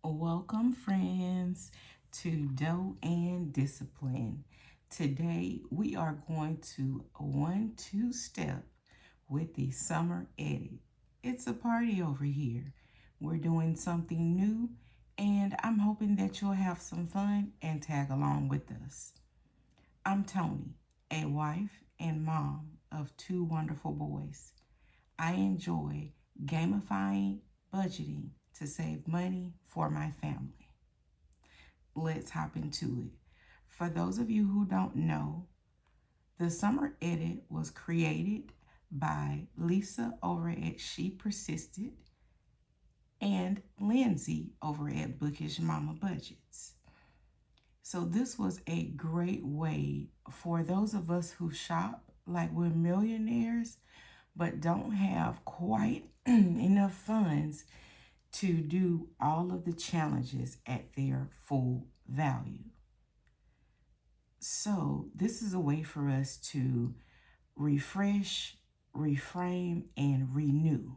Welcome, friends, to Dough and Discipline. Today, we are going to 1-2 step with the summer edit. It's a party over here. We're doing something new, and I'm hoping that you'll have some fun and tag along with us. I'm Tony, a wife and mom of two wonderful boys. I enjoy gamifying budgeting to save money for my family. Let's hop into it. For those of you who don't know, the summer edit was created by Lisa over at She Persisted and Lindsay over at Bookish Mama Budgets. So this was a great way for those of us who shop like we're millionaires but don't have quite enough funds to do all of the challenges at their full value. So this is a way for us to refresh, reframe, and renew.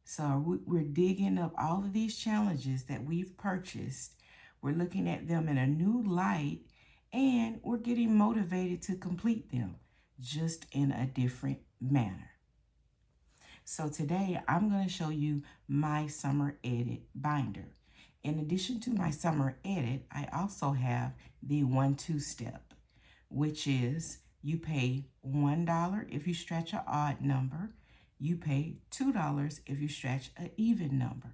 So we're digging up all of these challenges that we've purchased. We're looking at them in a new light, and we're getting motivated to complete them, just in a different manner. So today I'm going to show you my summer edit binder. In addition to my summer edit, I also have the 1-2 step, which is you pay $1 if you stretch an odd number. You pay $2 if you stretch an even number.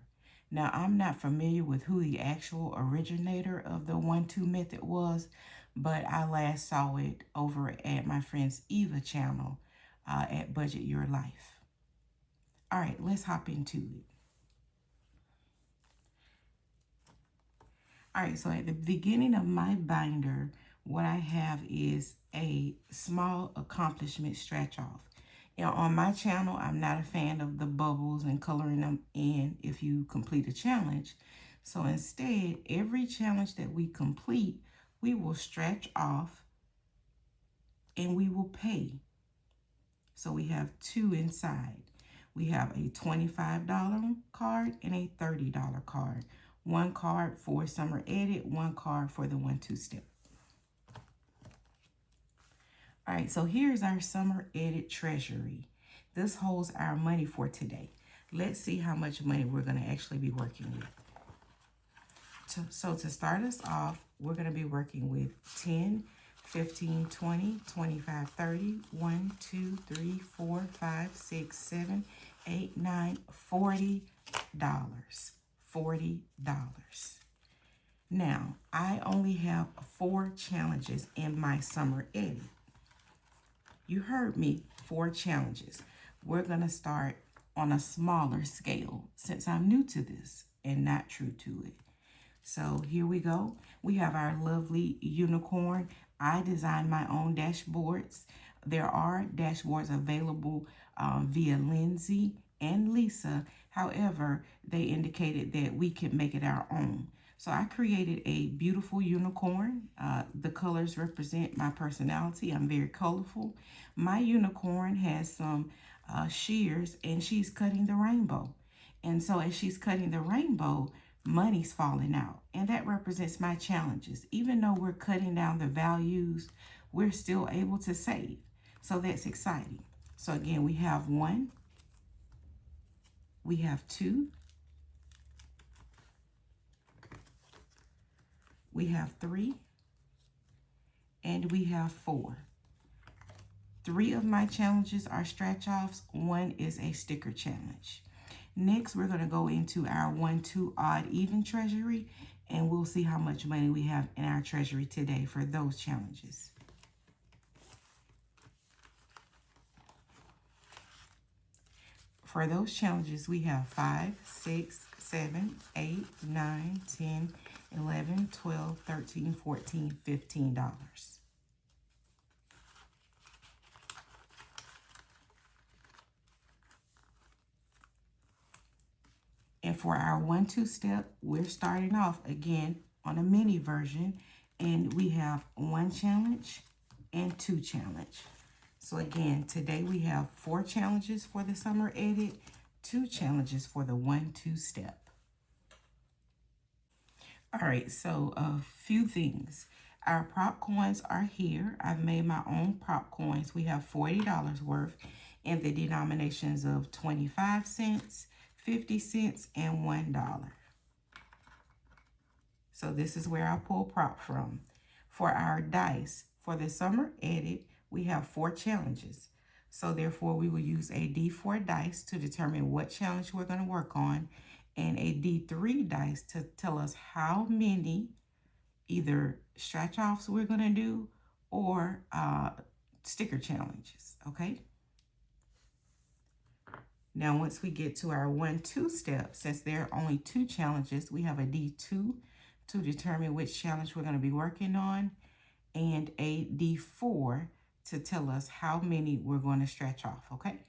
Now, I'm not familiar with who the actual originator of the 1-2 method was, but I last saw it over at my friend's Eva channel at Budget Your Life. All right, let's hop into it. All right, so at the beginning of my binder, what I have is a small accomplishment stretch off. Now, on my channel, I'm not a fan of the bubbles and coloring them in if you complete a challenge. So instead, every challenge that we complete, we will stretch off and we will pay. So we have two inside. We have a $25 card and a $30 card. One card for summer edit, one card for the 1-2 step. All right, so here's our summer edit treasury. This holds our money for today. Let's see how much money we're going to actually be working with. So to start us off, we're going to be working with 10, 15, 20, 25, 30, 1, 2, 3, 4, 5, 6, 7, 8, 9, $40. $40. Now, I only have 4 challenges in my summer edit. You heard me, 4 challenges. We're going to start on a smaller scale since I'm new to this and not true to it. So here we go. We have our lovely unicorn. I designed my own dashboards. There are dashboards available via Lindsay and Lisa. However, they indicated that we could make it our own. So I created a beautiful unicorn. The colors represent my personality. I'm very colorful. My unicorn has some shears and she's cutting the rainbow. And so as she's cutting the rainbow, money's falling out. And that represents my challenges. Even though we're cutting down the values, we're still able to save. So that's exciting. So again, we have 1, we have 2, we have 3, and we have 4. 3 of my challenges are stretch offs. 1 is a sticker challenge. Next, we're going to go into our 1-2 odd even treasury, and we'll see how much money we have in our treasury today for those challenges. For those challenges, we have 5, 6, 7, 8, 9, 10, 11, 12, 13, 14, $15. And for our 1-2 step, we're starting off again on a mini version, and we have 1 challenge and 2 challenge. So again, today we have 4 challenges for the summer edit, 2 challenges for the 1-2 step. All right, so a few things. Our prop coins are here. I've made my own prop coins. We have $40 worth in the denominations of 25 cents, 50 cents, and $1. So this is where I pull prop from. For our dice, for the summer edit, we have 4 challenges. So therefore, we will use a D4 dice to determine what challenge we're going to work on, and a D3 dice to tell us how many either stretch offs we're going to do or sticker challenges, okay? Now, once we get to our 1-2 step, since there are only 2 challenges, we have a D2 to determine which challenge we're going to be working on, and a D4 to tell us how many we're going to stretch off, okay?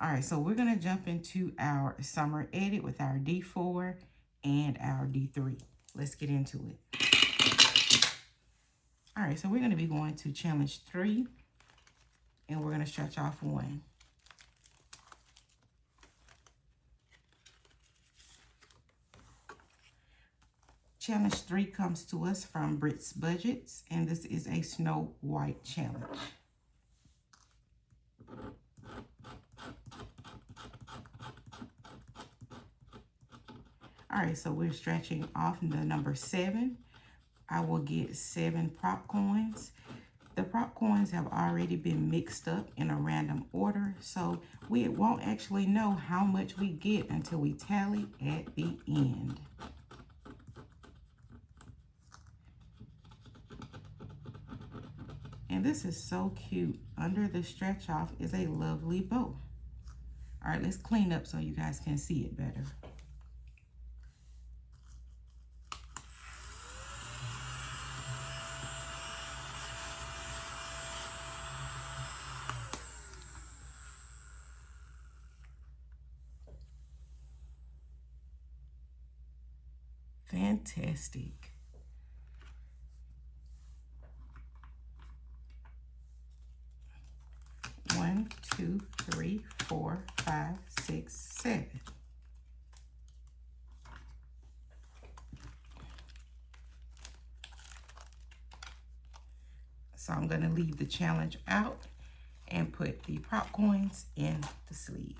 All right, so we're going to jump into our summer edit with our D4 and our D3. Let's get into it. All right, so we're going to be going to challenge 3, and we're going to stretch off 1. Challenge 3 comes to us from Brit's Budgets, and this is a Snow White challenge. All right, so we're stretching off the number 7. I will get 7 prop coins. The prop coins have already been mixed up in a random order, so we won't actually know how much we get until we tally at the end. And this is so cute. Under the stretch off is a lovely bow. All right, let's clean up so you guys can see it better. Fantastic. One, two, three, 4, 5, 6, 7. So I'm going to leave the challenge out and put the prop coins in the sleeve.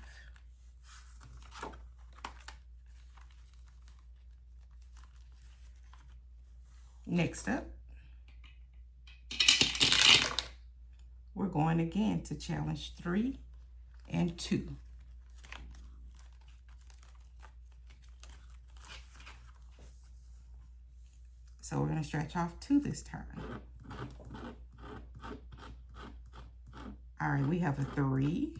Next up, we're going again to challenge 3 and 2. So we're going to stretch off 2 this turn. All right, we have a 3.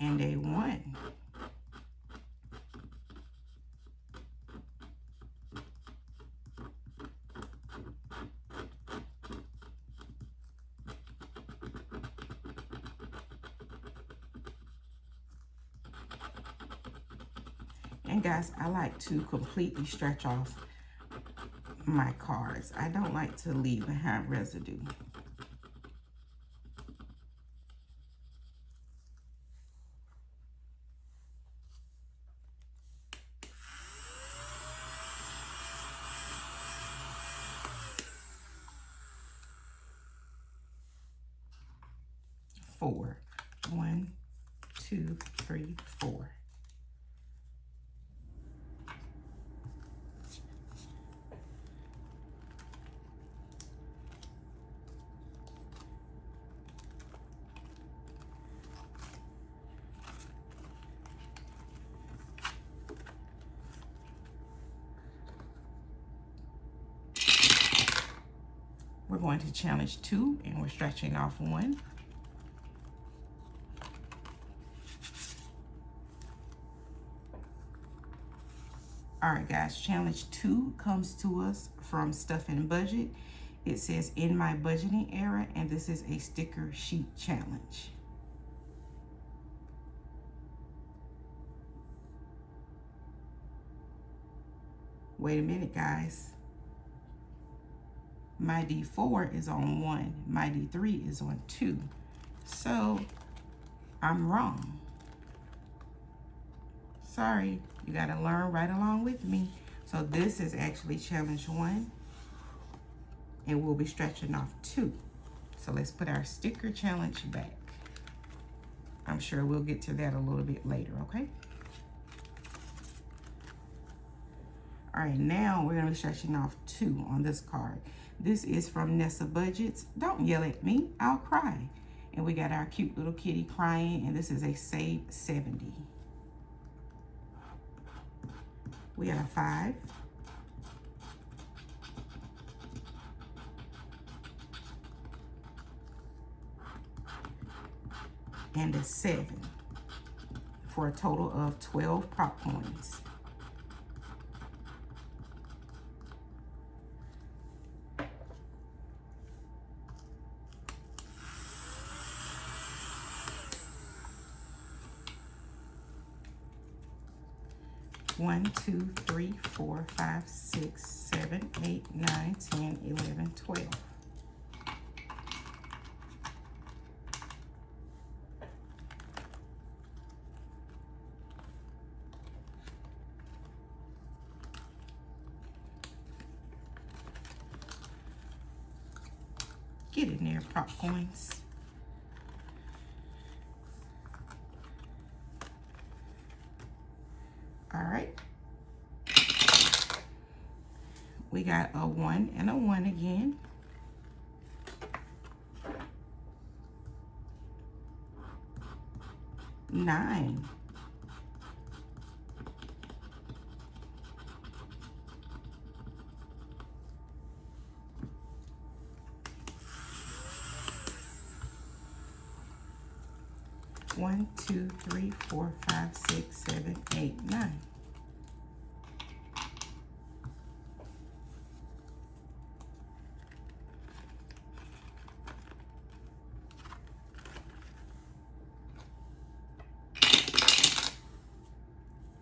And a 1. And guys, I like to completely stretch off my cards. I don't like to leave behind residue. Four. 1, 2, 3, 4. We're going to challenge 2, and we're stretching off 1. All right, guys, challenge 2 comes to us from Stuff and Budget. It says in my budgeting era, and this is a sticker sheet challenge. Wait a minute, guys. My D4 is on 1. My D3 is on 2. So I'm wrong. Sorry, you got to learn right along with me. So this is actually challenge 1, and we'll be stretching off 2. So let's put our sticker challenge back. I'm sure we'll get to that a little bit later, okay? All right, now we're gonna be stretching off 2 on this card. This is from Nessa Budgets. Don't yell at me, I'll cry. And we got our cute little kitty crying, and this is a save 70. We got a 5. And a 7 for a total of 12 prop coins. One, 2, 3, 4, 5, 6, 7, 8, 9, 10, 11, 12. Get in there, prop coins. All right. We got a 1 and a 1 again. Nine. One, 2, 3, 4, 5, 6, 7, 8, 9.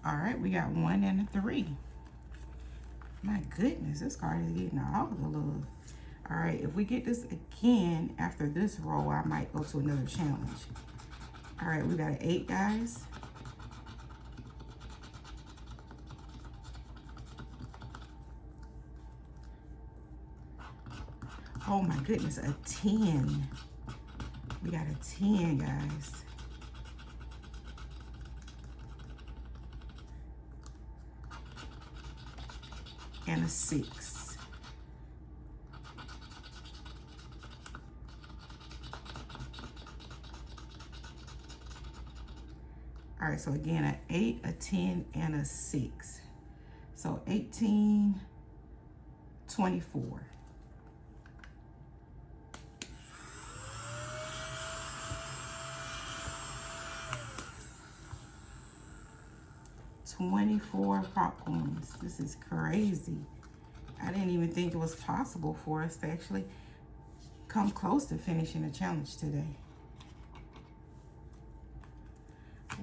All right, we got 1 and a 3. My goodness, this card is getting all the love. All right, if we get this again after this roll, I might go to another challenge. All right, we got an 8, guys. Oh my goodness, a 10. We got a 10, guys. And a 6. All right, so again, an 8, a 10, and a 6. So 18, 24. $24 popcorns. This is crazy. I didn't even think it was possible for us to actually come close to finishing the challenge today.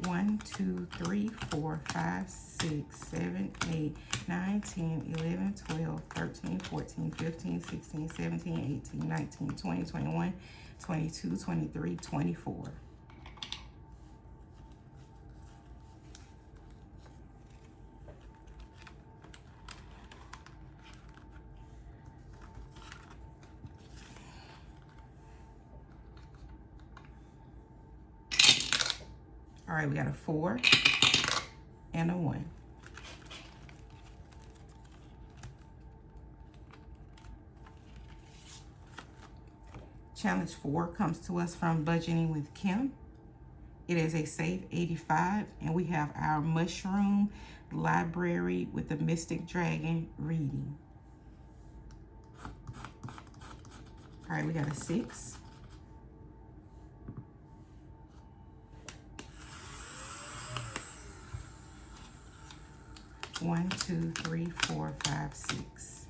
1, 2, 3, 4, 5, 6, 7, 8, 9, 10, 11, 12, 13, 14, 15, 16, 17, 18, 19, 20, 21, 22, 23, 24. All right, we got a 4 and a 1. Challenge 4 comes to us from Budgeting with Kim. It is a save 85, and we have our mushroom library with the Mystic Dragon reading. All right, we got a 6. One, 2, 3, 4, 5, 6.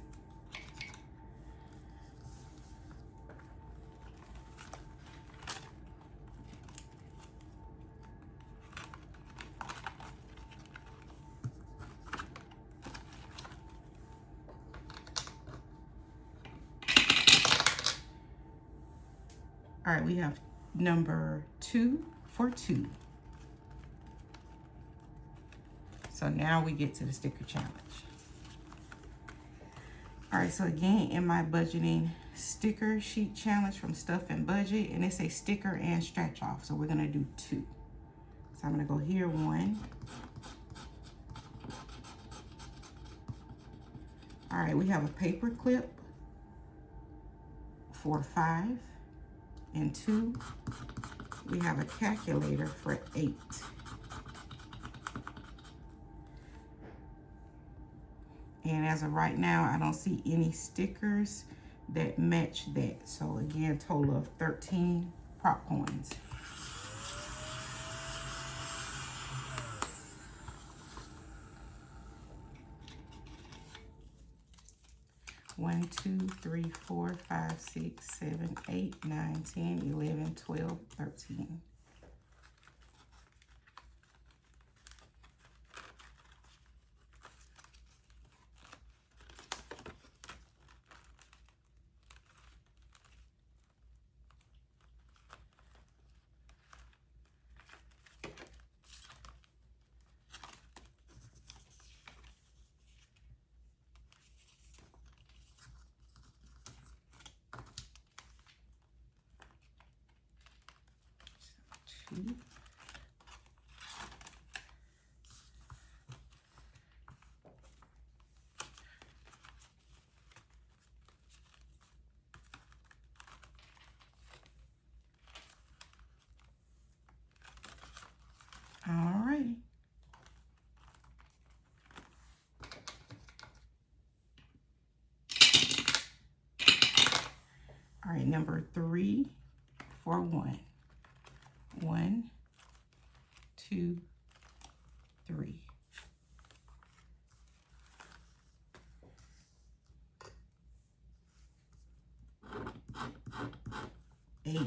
All right, we have number 2, for 2. So now we get to the sticker challenge. All right, so again, in my budgeting sticker sheet challenge from Stuff and Budget, and it's a sticker and stretch off. So we're gonna do 2. So I'm gonna go here, 1. All right, we have a paper clip for 5, and 2. We have a calculator for 8. And as of right now, I don't see any stickers that match that. So again, total of 13 prop coins. One, 2, 3, 4, 5, 6, 7, 8, 9, 10, 11, 12, 13. Two. All right. All right, number 3 for 1. 1, 2, 3. 8.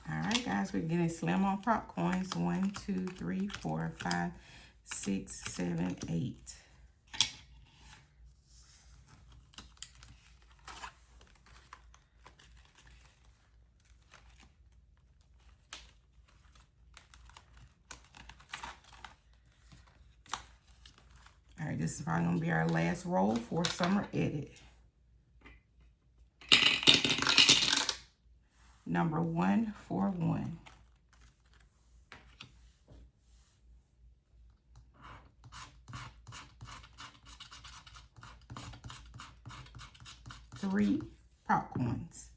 All right, guys, we're getting slim on prop coins. 1, 2, 3, 4, 5, 6, 7, 8. All right, this is probably gonna be our last roll for summer edit. Number 1 for 1. 3 prop coins.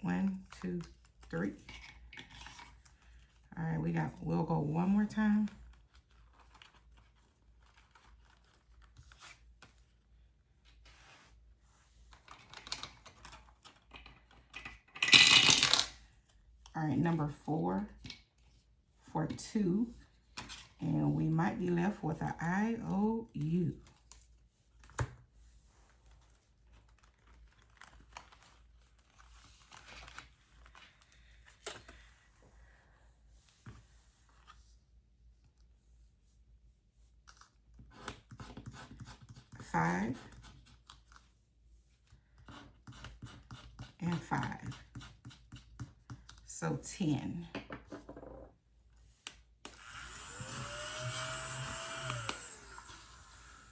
1, 2, 3. All right, we'll go one more time. All right, number 4 for 2. And we might be left with an IOU. $5 and $5. So 10.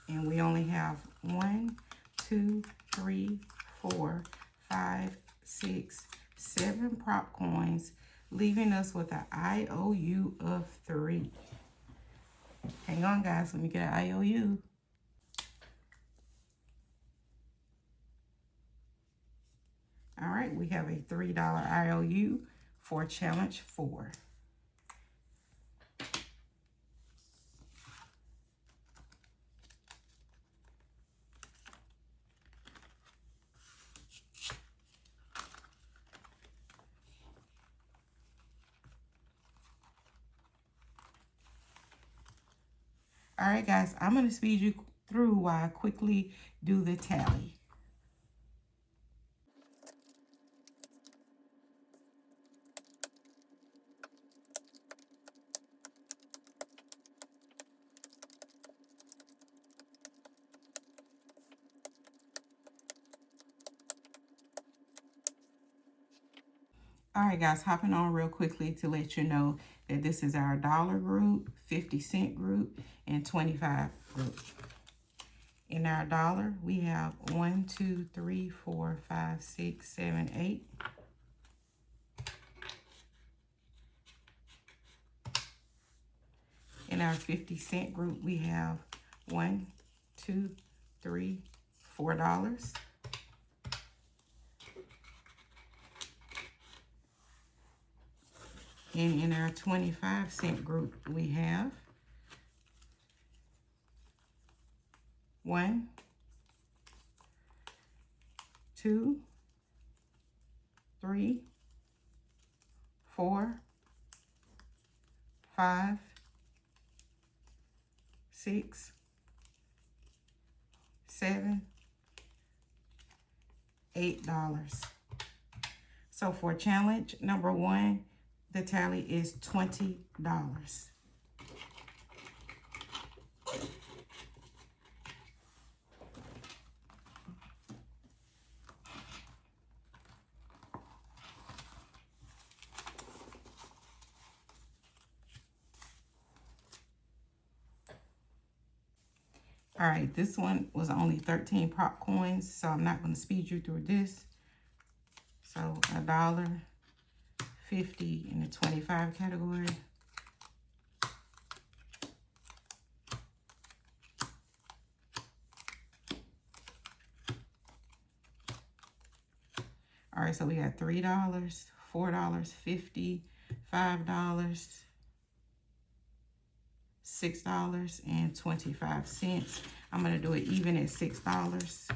And we only have 1, 2, 3, 4, 5, 6, 7 prop coins, leaving us with an IOU of 3. Hang on, guys, let me get an IOU. All right, we have a $3 IOU for challenge 4. All right, guys, I'm going to speed you through while I quickly do the tally. All right, guys, hopping on real quickly to let you know that this is our dollar group, 50-cent group, and 25 group. In our dollar, we have 1, 2, 3, 4, 5, 6, 7, 8. In our 50-cent group, we have 1, 2, 3, $4. And in our 25-cent group, we have 1, 2, 3, 4, 5, 6, 7, $8. So for challenge number 1, the tally is $20. All right, this one was only 13 pop coins, so I'm not going to speed you through this. So $1.50 in the 25 category. All right, so we got $3, $4, $50, $5, $6.25. I'm going to do it even at $6.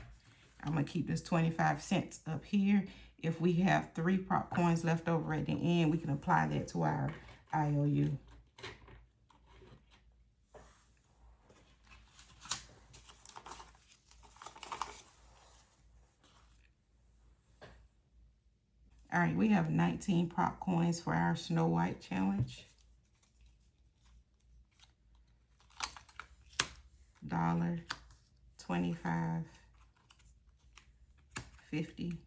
I'm going to keep this 25 cents up here. If we have 3 prop coins left over at the end, we can apply that to our IOU. All right, we have 19 prop coins for our Snow White challenge. $1, $25, $50,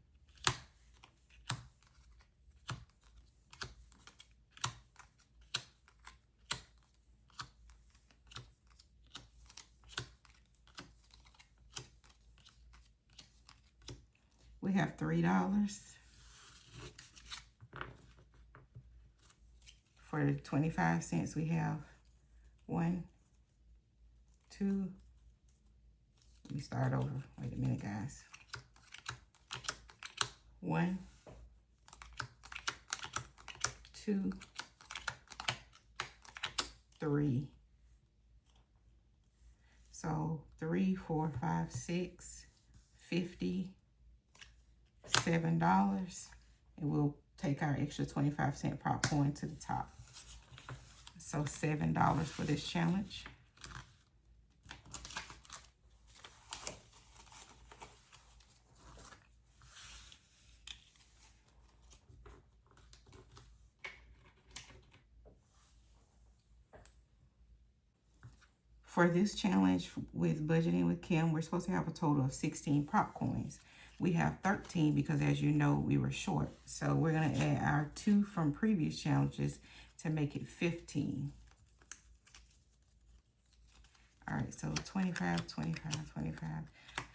we have $3. For the 25 cents, we have 1, 2, let me start over. Wait a minute, guys. 1, 2, 3. So 3, 4, 5, 6, 50, $7. And we'll take our extra 25-cent prop coin to the top. So $7 for this challenge. For this challenge with Budgeting with Kim, we're supposed to have a total of 16 prop coins. We have 13 because, as you know, we were short. So we're going to add our 2 from previous challenges to make it 15. All right, so 25, 25, 25,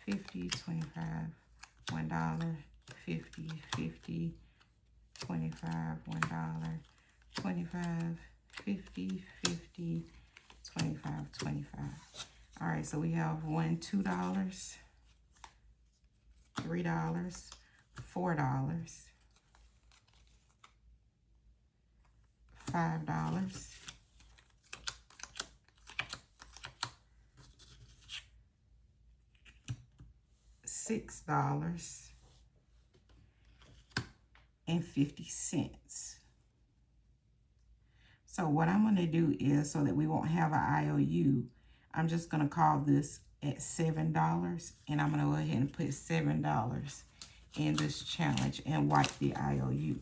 50, 25, $1, 50, 50, 25, $1, 25, 50, 50, 25, 25. All right, so we have $1, $2, $3, $4, $5, $6.50. So what I'm going to do is, so that we won't have an IOU, I'm just going to call this at $7, and I'm going to go ahead and put $7 in this challenge and wipe the IOU.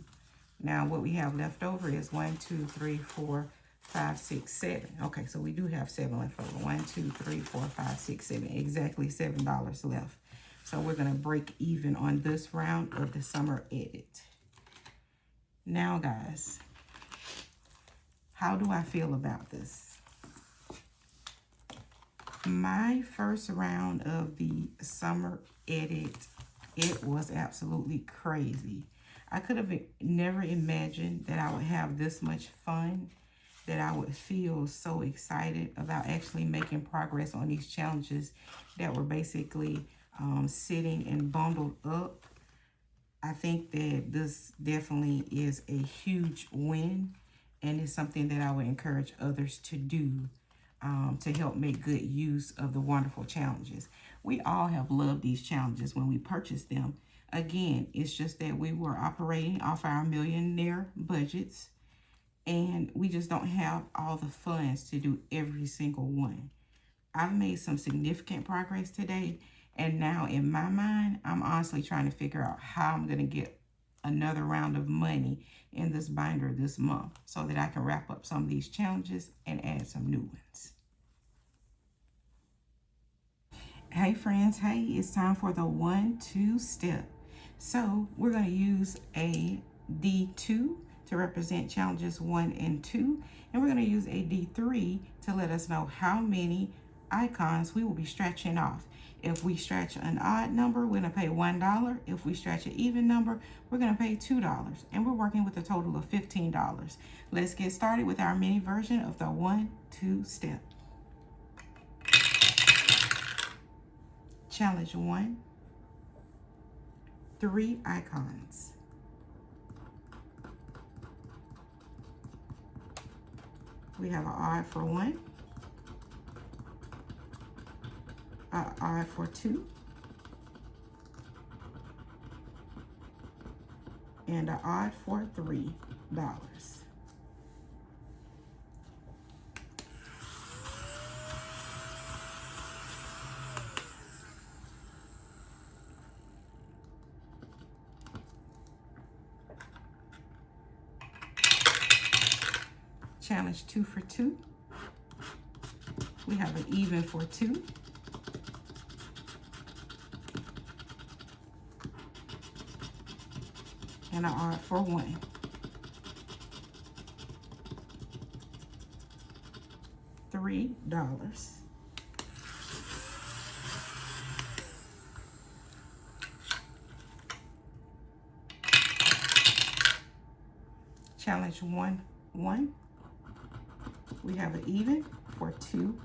Now what we have left over is 1, 2, 3, 4, 5, 6, 7. Okay, so we do have 7 left over. 1, 2, 3, 4, 5, 6, 7. Exactly $7 left. So we're going to break even on this round of the summer edit. Now, guys, how do I feel about this? My first round of the summer edit, it was absolutely crazy. I could have never imagined that I would have this much fun, that I would feel so excited about actually making progress on these challenges that were basically sitting and bundled up. I think that this definitely is a huge win, and it's something that I would encourage others to do to help make good use of the wonderful challenges. We all have loved these challenges when we purchased them. Again, it's just that we were operating off our millionaire budgets, and we just don't have all the funds to do every single one. I've made some significant progress today, and now in my mind, I'm honestly trying to figure out how I'm going to get another round of money in this binder this month so that I can wrap up some of these challenges and add some new ones. Hey friends, hey, it's time for the 1-2 step. So we're going to use a D2 to represent challenges 1 and 2, and we're going to use a D3 to let us know how many icons we will be stretching off. If we stretch an odd number, we're going to pay $1. If we stretch an even number, we're going to pay $2, and we're working with a total of $15. Let's get started with our mini version of the 1-2 step. Challenge 1, 3 icons. We have an odd for 1, an odd for 2, and an odd for $3. Challenge 2 for 2. We have an even for 2. And an odd for 1. $3. Challenge 1, 1. We have an even for $2.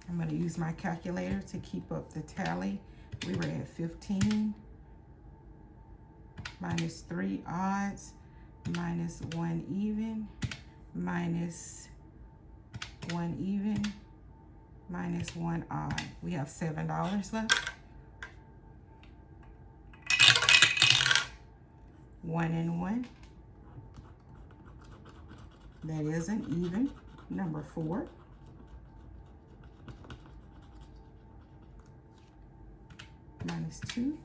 I'm going to use my calculator to keep up the tally. We were at 15 minus 3 odds minus 1 even minus 1 even minus 1 odd. We have $7 left. 1 and 1. That is an even. Number 4. Minus 2.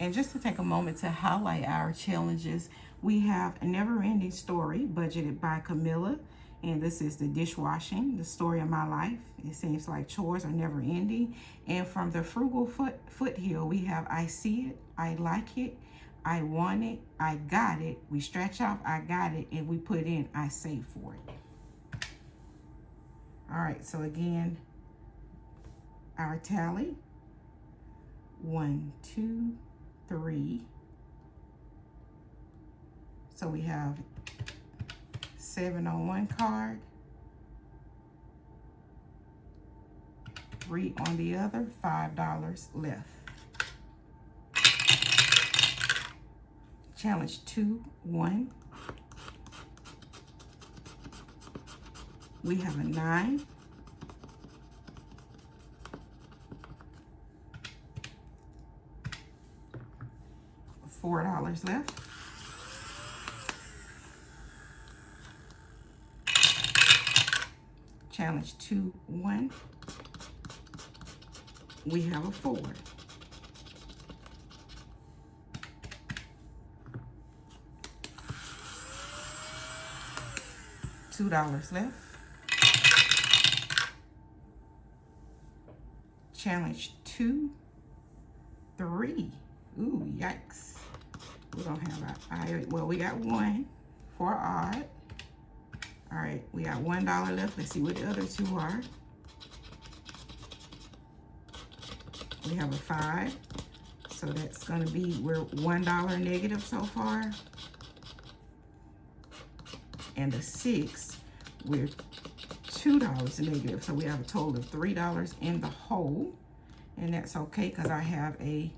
And just to take a moment to highlight our challenges, we have A Never Ending Story, budgeted by Camilla. And this is the dishwashing, the story of my life. It seems like chores are never ending. And from the Frugal Foothill, we have I See It, I Like It, I Want It, I Got It. We stretch off I Got It, and we put in I Save For It. All right, so again, our tally, 1, 2, 3. So we have 7 on one card, 3 on the other, $5 left. Challenge 2, 1. We have a 9, $4 left. Challenge 2-1. We have a 4. $2 left. Challenge 2, 3. Ooh, yikes. We don't have well, we got 1 for odd. All right, we got $1 left. Let's see what the other 2 are. We have a 5. So that's gonna be, we're $1 negative so far. And a 6, we're $2 negative. So we have a total of $3 in the hole. And that's okay because I have a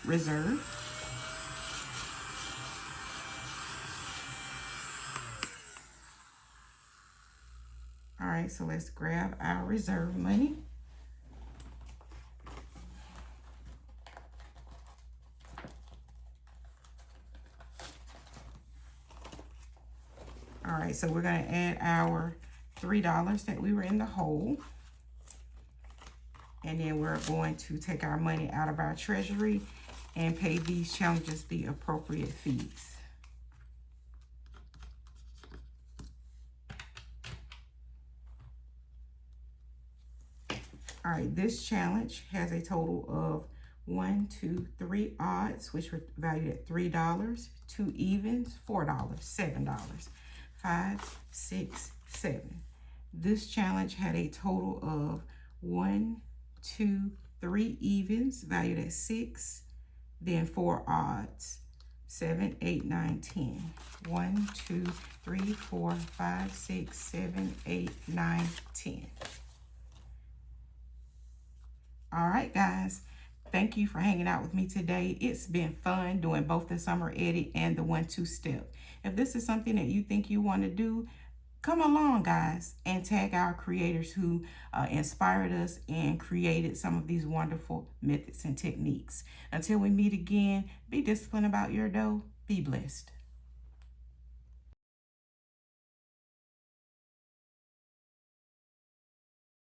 reserve. All right, so let's grab our reserve money. All right, so we're gonna add our $3 that we were in the hole. And then we're going to take our money out of our treasury and pay these challenges the appropriate fees. All right, this challenge has a total of 1, 2, 3 odds, which were valued at $3, 2 evens, $4, $7, 5, 6, 7. This challenge had a total of 1, 2, 3 evens valued at 6, then 4 odds, 7, 8, 9, 10. 1, 2, 3, 4, 5, 6, 7, 8, 9, 10. All right, guys. Thank you for hanging out with me today. It's been fun doing both the summer edit and the 1-2 step. If this is something that you think you want to do, come along, guys, and tag our creators who inspired us and created some of these wonderful methods and techniques. Until we meet again, be disciplined about your dough. Be blessed.